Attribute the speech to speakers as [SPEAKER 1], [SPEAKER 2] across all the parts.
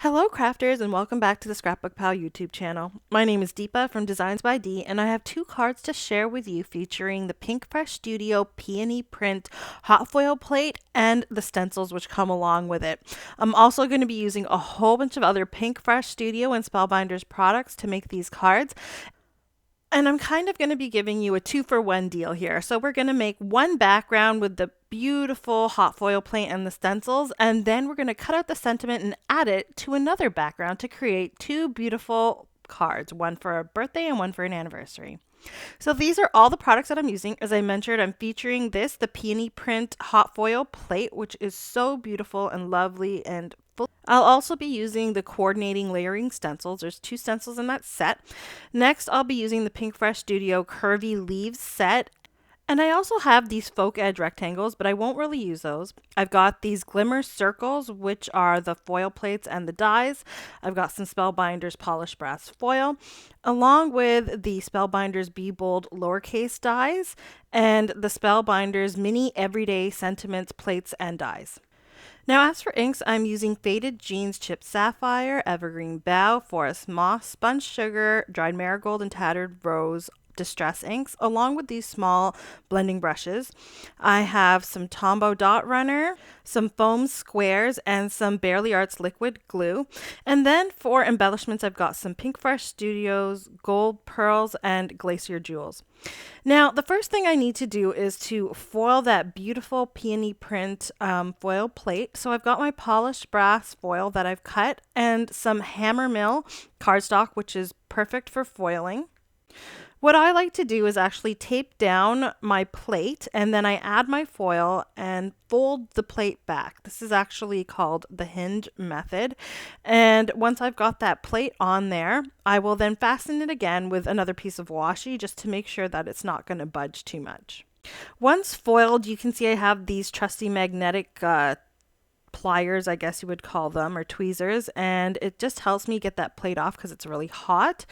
[SPEAKER 1] Hello crafters and welcome back to the ScrapbookPal YouTube channel. My name is Deepa from DeeZinesByD and I have two cards to share with you featuring the Pinkfresh Studio Peony Print hot foil plate and the stencils which come along with it. I'm also going to be using a whole bunch of other Pinkfresh Studio and Spellbinders products to make these cards. And I'm kind of going to be giving you a 2-for-1 deal here. So we're going to make one background with the beautiful hot foil plate and the stencils, and then we're going to cut out the sentiment and add it to another background to create two beautiful cards, one for a birthday and one for an anniversary. So these are all the products that I'm using. As I mentioned, I'm featuring the Peony Print hot foil plate, which is so beautiful and lovely and full. I'll also be using the coordinating layering stencils. There's 2 stencils in that set. Next, I'll be using the Pinkfresh Studio Curvy Leaves set. And I also have these folk edge rectangles, but I won't really use those. I've got these Glimmer circles, which are the foil plates and the dies. I've got some Spellbinders polished brass foil, along with the Spellbinders Be Bold lowercase dies and the Spellbinders mini everyday sentiments plates and dies. Now, as for inks, I'm using Faded Jeans Chipped Sapphire, Evergreen Bough, Forest Moss, Sponge Sugar, Dried Marigold, and Tattered Rose distress inks, along with these small blending brushes. I have some Tombow Dot Runner, some foam squares, and some Barely Arts liquid glue. And then for embellishments, I've got some Pinkfresh Studios Gold Pearls and Glacier Jewels. Now, the first thing I need to do is to foil that beautiful peony print foil plate. So I've got my polished brass foil that I've cut and some hammer mill cardstock, which is perfect for foiling. What I like to do is actually tape down my plate and then I add my foil and fold the plate back. This is actually called the hinge method. And once I've got that plate on there, I will then fasten it again with another piece of washi just to make sure that it's not going to budge too much. Once foiled, you can see I have these trusty magnetic pliers, I guess you would call them, or tweezers, and it just helps me get that plate off because it's really hot.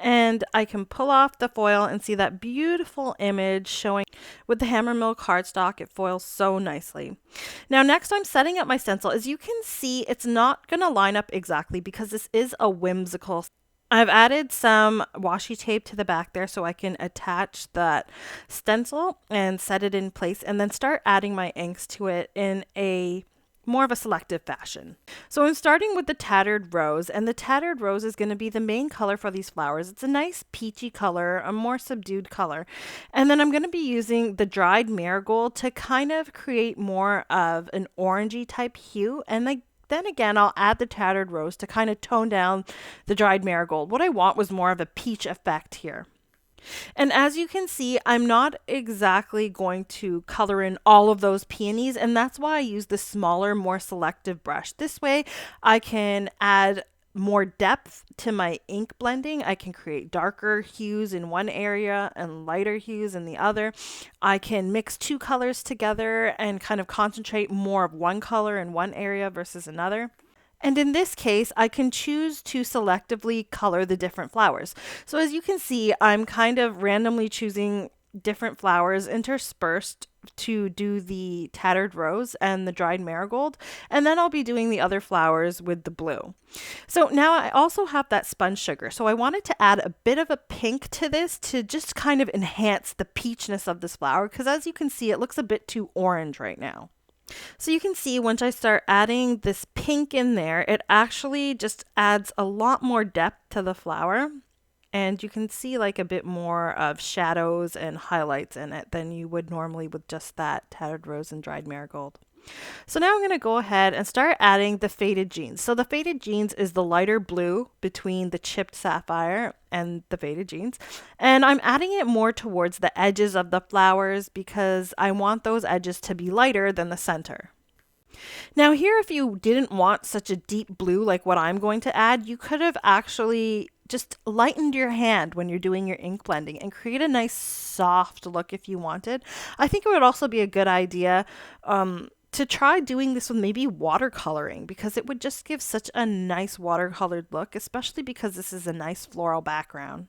[SPEAKER 1] And I can pull off the foil and see that beautiful image showing with the hammer mill cardstock. It foils so nicely. Now next I'm setting up my stencil. As you can see, it's not going to line up exactly because this is a whimsical. I've added some washi tape to the back there so I can attach that stencil and set it in place and then start adding my inks to it in a more of a selective fashion. So I'm starting with the Tattered Rose, and the Tattered Rose is going to be the main color for these flowers. It's a nice peachy color, a more subdued color. And then I'm going to be using the Dried Marigold to kind of create more of an orangey type hue, and then again, I'll add the Tattered Rose to kind of tone down the Dried Marigold. What I want was more of a peach effect here. And as you can see, I'm not exactly going to color in all of those peonies, and that's why I use the smaller, more selective brush. This way I can add more depth to my ink blending. I can create darker hues in one area and lighter hues in the other. I can mix 2 colors together and kind of concentrate more of one color in one area versus another. And in this case, I can choose to selectively color the different flowers. So as you can see, I'm kind of randomly choosing different flowers interspersed to do the Tattered Rose and the Dried Marigold. And then I'll be doing the other flowers with the blue. So now I also have that sponge sugar. So I wanted to add a bit of a pink to this to just kind of enhance the peachness of this flower, because as you can see, it looks a bit too orange right now. So you can see once I start adding this pink in there, it actually just adds a lot more depth to the flower. And you can see like a bit more of shadows and highlights in it than you would normally with just that Tattered Rose and Dried Marigold. So now I'm going to go ahead and start adding the Faded Jeans. So the Faded Jeans is the lighter blue between the Chipped Sapphire and the Faded Jeans. And I'm adding it more towards the edges of the flowers because I want those edges to be lighter than the center. Now here, if you didn't want such a deep blue like what I'm going to add, you could have actually just lightened your hand when you're doing your ink blending and create a nice soft look if you wanted. I think it would also be a good idea to try doing this with maybe watercoloring, because it would just give such a nice watercolored look, especially because this is a nice floral background.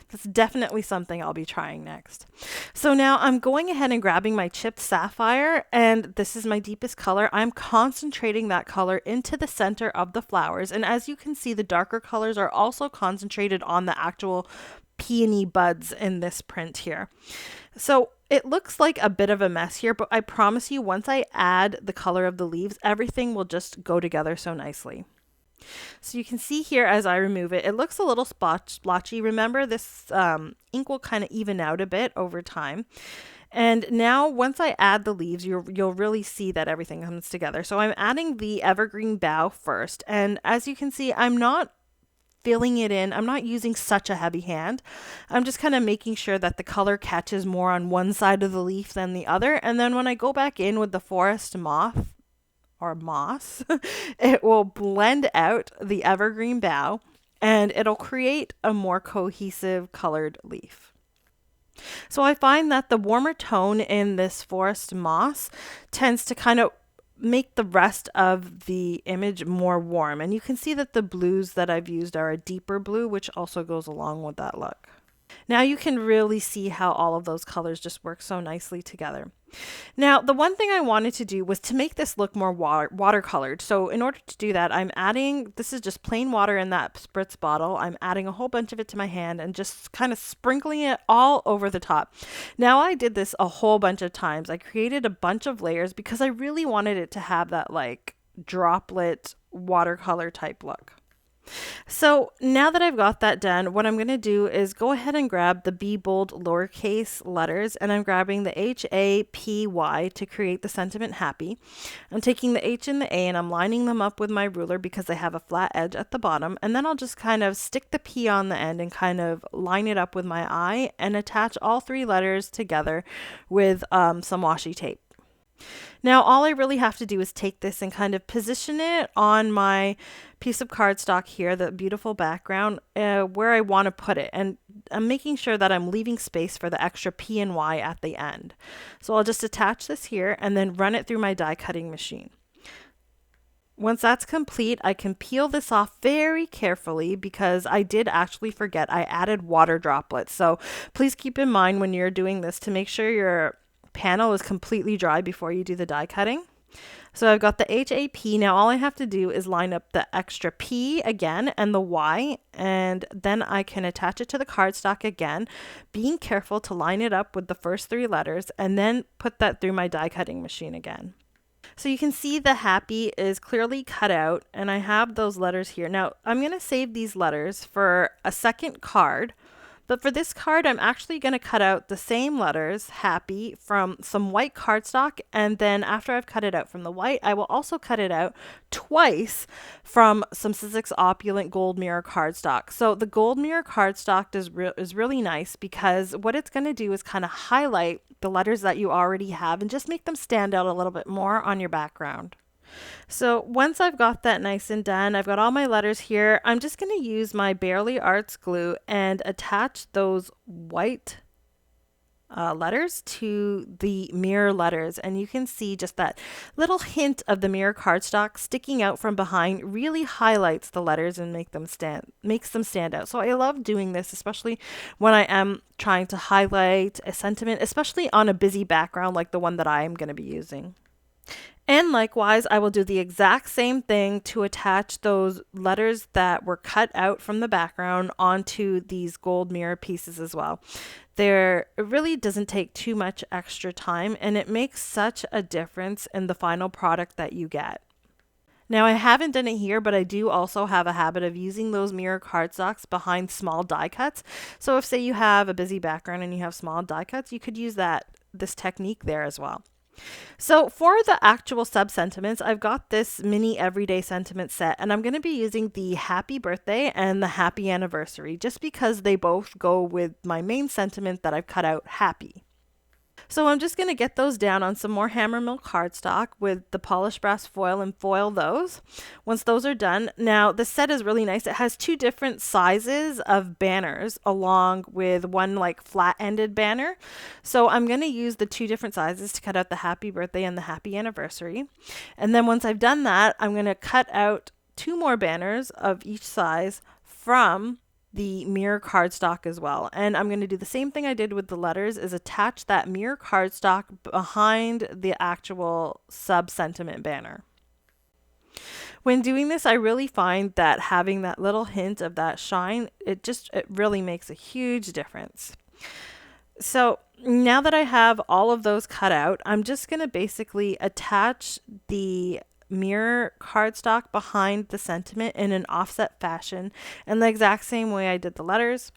[SPEAKER 1] That's definitely something I'll be trying next. So now I'm going ahead and grabbing my chipped sapphire, and this is my deepest color. I'm concentrating that color into the center of the flowers. And as you can see, the darker colors are also concentrated on the actual peony buds in this print here. So it looks like a bit of a mess here, but I promise you, once I add the color of the leaves, everything will just go together so nicely. So you can see here as I remove it, it looks a little splotchy. Remember, this ink will kind of even out a bit over time. And now once I add the leaves, you'll really see that everything comes together. So I'm adding the evergreen bough first. And as you can see, I'm not filling it in. I'm not using such a heavy hand. I'm just kind of making sure that the color catches more on one side of the leaf than the other. And then when I go back in with the forest moth, or moss, it will blend out the evergreen bough and it'll create a more cohesive colored leaf. So I find that the warmer tone in this forest moss tends to kind of make the rest of the image more warm. And you can see that the blues that I've used are a deeper blue, which also goes along with that look. Now you can really see how all of those colors just work so nicely together. Now, the one thing I wanted to do was to make this look more watercolored. So in order to do that, I'm adding, this is just plain water in that spritz bottle. I'm adding a whole bunch of it to my hand and just kind of sprinkling it all over the top. Now, I did this a whole bunch of times. I created a bunch of layers because I really wanted it to have that like droplet watercolor type look. So now that I've got that done, what I'm going to do is go ahead and grab the Be Bold lowercase letters, and I'm grabbing the HAPY to create the sentiment happy. I'm taking the H and the A and I'm lining them up with my ruler because they have a flat edge at the bottom, and then I'll just kind of stick the P on the end and kind of line it up with my eye and attach all three letters together with some washi tape. Now all I really have to do is take this and kind of position it on my piece of cardstock here, the beautiful background, where I want to put it. And I'm making sure that I'm leaving space for the extra P and Y at the end. So I'll just attach this here and then run it through my die cutting machine. Once that's complete, I can peel this off very carefully because I did actually forget I added water droplets. So please keep in mind when you're doing this to make sure your panel is completely dry before you do the die cutting. So I've got the HAP. Now all I have to do is line up the extra P again and the Y, and then I can attach it to the cardstock again, being careful to line it up with the first three letters and then put that through my die cutting machine again. So you can see the happy is clearly cut out and I have those letters here. Now I'm going to save these letters for a second card. But for this card, I'm actually going to cut out the same letters, happy, from some white cardstock. And then after I've cut it out from the white, I will also cut it out twice from some Sizzix Opulent Gold Mirror cardstock. So the Gold Mirror cardstock is really nice because what it's going to do is kind of highlight the letters that you already have and just make them stand out a little bit more on your background. So once I've got that nice and done, I've got all my letters here. I'm just going to use my Barely Arts glue and attach those white letters to the mirror letters. And you can see just that little hint of the mirror cardstock sticking out from behind really highlights the letters and makes them stand out. So I love doing this, especially when I am trying to highlight a sentiment, especially on a busy background like the one that I am going to be using. And likewise, I will do the exact same thing to attach those letters that were cut out from the background onto these gold mirror pieces as well. It really doesn't take too much extra time, and it makes such a difference in the final product that you get. Now, I haven't done it here, but I do also have a habit of using those mirror cardstocks behind small die cuts. So if, say, you have a busy background and you have small die cuts, you could use this technique there as well. So for the actual sub-sentiments, I've got this mini everyday sentiment set, and I'm going to be using the happy birthday and the happy anniversary just because they both go with my main sentiment that I've cut out, happy. So I'm just going to get those down on some more Hammermill cardstock with the polished brass foil and foil those. Once those are done, now the set is really nice. It has two different sizes of banners along with one like flat-ended banner. So I'm going to use the two different sizes to cut out the happy birthday and the happy anniversary. And then once I've done that, I'm going to cut out two more banners of each size from the mirror cardstock as well. And I'm going to do the same thing I did with the letters, is attach that mirror cardstock behind the actual sub-sentiment banner. When doing this, I really find that having that little hint of that shine, it really makes a huge difference. So now that I have all of those cut out, I'm just going to basically attach the mirror cardstock behind the sentiment in an offset fashion in the exact same way I did the letters.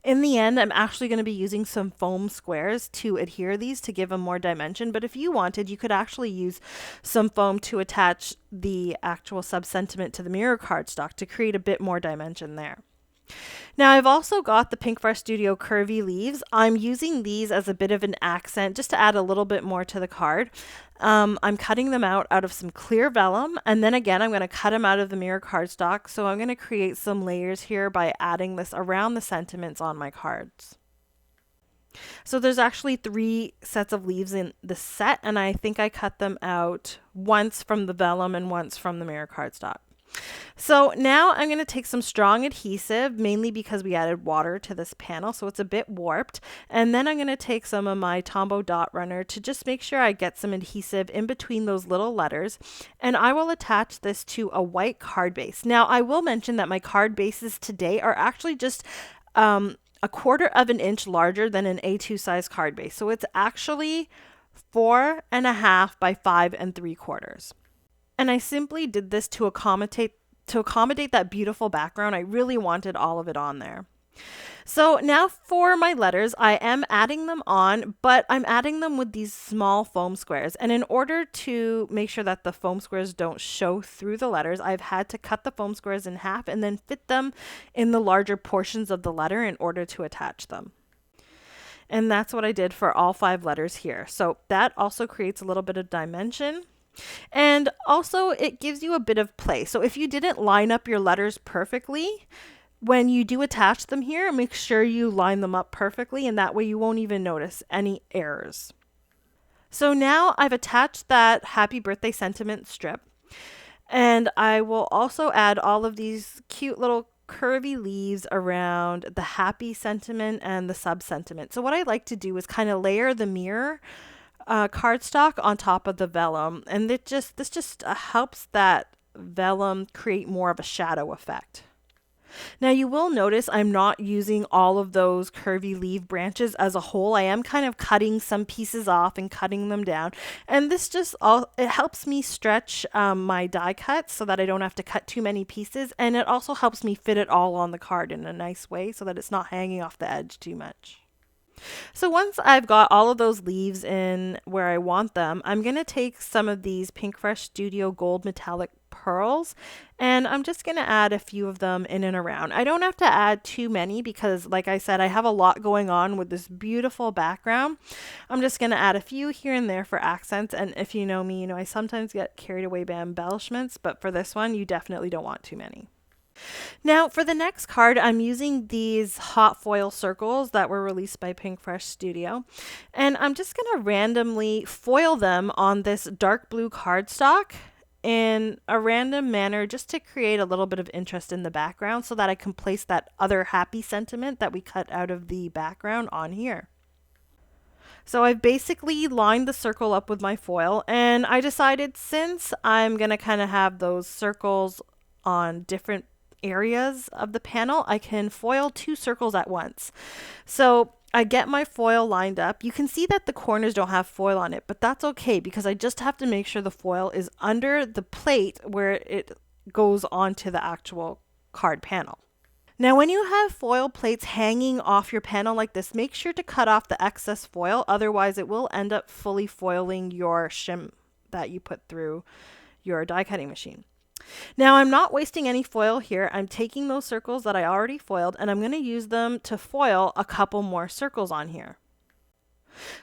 [SPEAKER 1] In the end, I'm actually going to be using some foam squares to adhere these to give them more dimension, but if you wanted, you could actually use some foam to attach the actual sub-sentiment to the mirror cardstock to create a bit more dimension there. Now I've also got the Pinkfresh Studio Curvy leaves. I'm using these as a bit of an accent just to add a little bit more to the card. I'm cutting them out of some clear vellum, and then again I'm going to cut them out of the mirror cardstock. So I'm going to create some layers here by adding this around the sentiments on my cards. So there's actually 3 sets of leaves in the set, and I think I cut them out once from the vellum and once from the mirror cardstock. So now I'm going to take some strong adhesive, mainly because we added water to this panel, so it's a bit warped. And then I'm going to take some of my Tombow dot runner to just make sure I get some adhesive in between those little letters. And I will attach this to a white card base. Now I will mention that my card bases today are actually just a 1/4 of an inch larger than an A2 size card base. So it's actually 4.5 by 5 3/4. And I simply did this to accommodate that beautiful background. I really wanted all of it on there. So now for my letters, I am adding them on, but I'm adding them with these small foam squares. And in order to make sure that the foam squares don't show through the letters, I've had to cut the foam squares in half and then fit them in the larger portions of the letter in order to attach them. And that's what I did for all 5 letters here. So that also creates a little bit of dimension. And also it gives you a bit of play. So if you didn't line up your letters perfectly, when you do attach them here, make sure you line them up perfectly, and that way you won't even notice any errors. So now I've attached that happy birthday sentiment strip, and I will also add all of these cute little curvy leaves around the happy sentiment and the sub sentiment. So what I like to do is kind of layer the mirror cardstock on top of the vellum, and this just helps that vellum create more of a shadow effect. Now you will notice I'm not using all of those curvy leaf branches as a whole. I am kind of cutting some pieces off and cutting them down, and this it helps me stretch my die cuts so that I don't have to cut too many pieces, and it also helps me fit it all on the card in a nice way so that it's not hanging off the edge too much. So once I've got all of those leaves in where I want them, I'm going to take some of these Pinkfresh Studio Gold Metallic Pearls, and I'm just going to add a few of them in and around. I don't have to add too many because, like I said, I have a lot going on with this beautiful background. I'm just going to add a few here and there for accents, and if you know me, you know I sometimes get carried away by embellishments, but for this one, you definitely don't want too many. Now for the next card, I'm using these hot foil circles that were released by Pinkfresh Studio, and I'm just going to randomly foil them on this dark blue cardstock in a random manner just to create a little bit of interest in the background so that I can place that other happy sentiment that we cut out of the background on here. So I've basically lined the circle up with my foil, and I decided since I'm going to kind of have those circles on different areas of the panel, I can foil 2 circles at once. So I get my foil lined up. You can see that the corners don't have foil on it, but that's okay because I just have to make sure the foil is under the plate where it goes onto the actual card panel. Now when you have foil plates hanging off your panel like this, make sure to cut off the excess foil, otherwise it will end up fully foiling your shim that you put through your die cutting machine. Now I'm not wasting any foil here. I'm taking those circles that I already foiled and I'm going to use them to foil a couple more circles on here.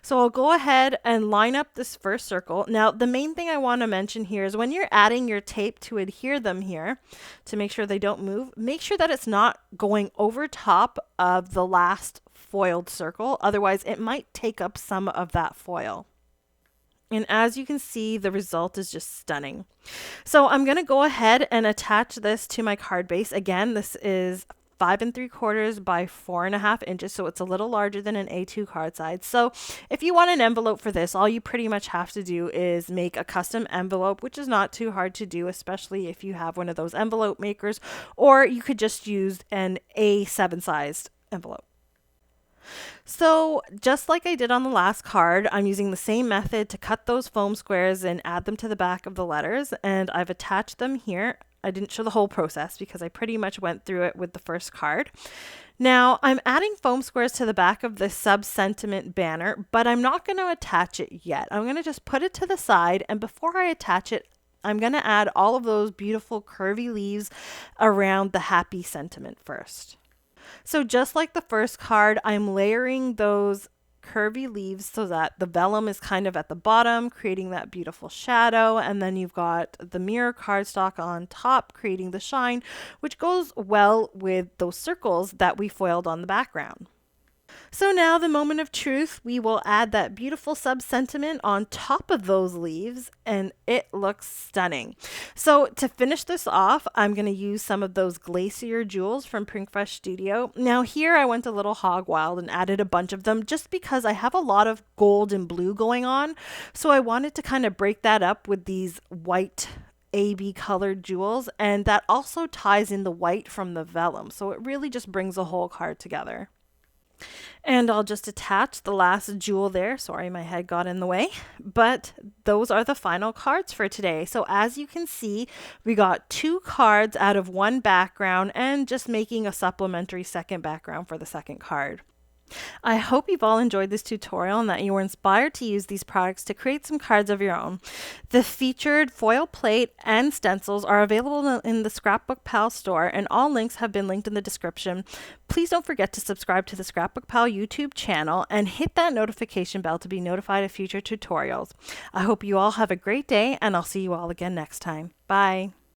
[SPEAKER 1] So I'll go ahead and line up this first circle. Now the main thing I want to mention here is when you're adding your tape to adhere them here to make sure they don't move, make sure that it's not going over top of the last foiled circle. Otherwise it might take up some of that foil. And as you can see, the result is just stunning. So I'm going to go ahead and attach this to my card base. Again, this is 5 3/4 by 4.5 inches, so it's a little larger than an A2 card size. So if you want an envelope for this, all you pretty much have to do is make a custom envelope, which is not too hard to do, especially if you have one of those envelope makers, or you could just use an A7 sized envelope. So just like I did on the last card, I'm using the same method to cut those foam squares and add them to the back of the letters, and I've attached them here. I didn't show the whole process because I pretty much went through it with the first card. Now I'm adding foam squares to the back of the sub-sentiment banner, but I'm not going to attach it yet. I'm going to just put it to the side, and before I attach it, I'm going to add all of those beautiful curvy leaves around the happy sentiment first. So just like the first card, I'm layering those curvy leaves so that the vellum is kind of at the bottom, creating that beautiful shadow. And then you've got the mirror cardstock on top, creating the shine, which goes well with those circles that we foiled on the background. So now the moment of truth, we will add that beautiful sub-sentiment on top of those leaves, and it looks stunning. So to finish this off, I'm going to use some of those Glacier Jewels from Pinkfresh Studio. Now here I went a little hog wild and added a bunch of them just because I have a lot of gold and blue going on. So I wanted to kind of break that up with these white AB colored jewels, and that also ties in the white from the vellum. So it really just brings the whole card together. And I'll just attach the last jewel there. Sorry, my head got in the way. But those are the final cards for today. So as you can see, we got 2 cards out of 1 background and just making a supplementary second background for the second card. I hope you've all enjoyed this tutorial and that you were inspired to use these products to create some cards of your own. The featured foil plate and stencils are available in the ScrapbookPal store, and all links have been linked in the description. Please don't forget to subscribe to the ScrapbookPal YouTube channel and hit that notification bell to be notified of future tutorials. I hope you all have a great day, and I'll see you all again next time. Bye!